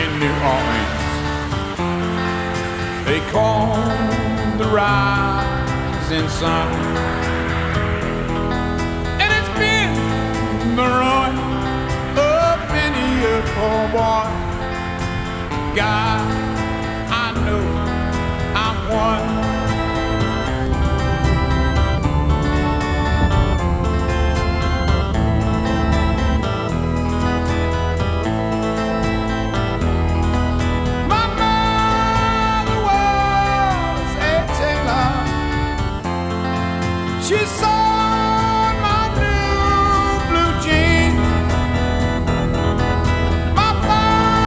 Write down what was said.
in New Orleans. They call the rising sun, and it's been the ruin of many a poor boy. God, I know I'm one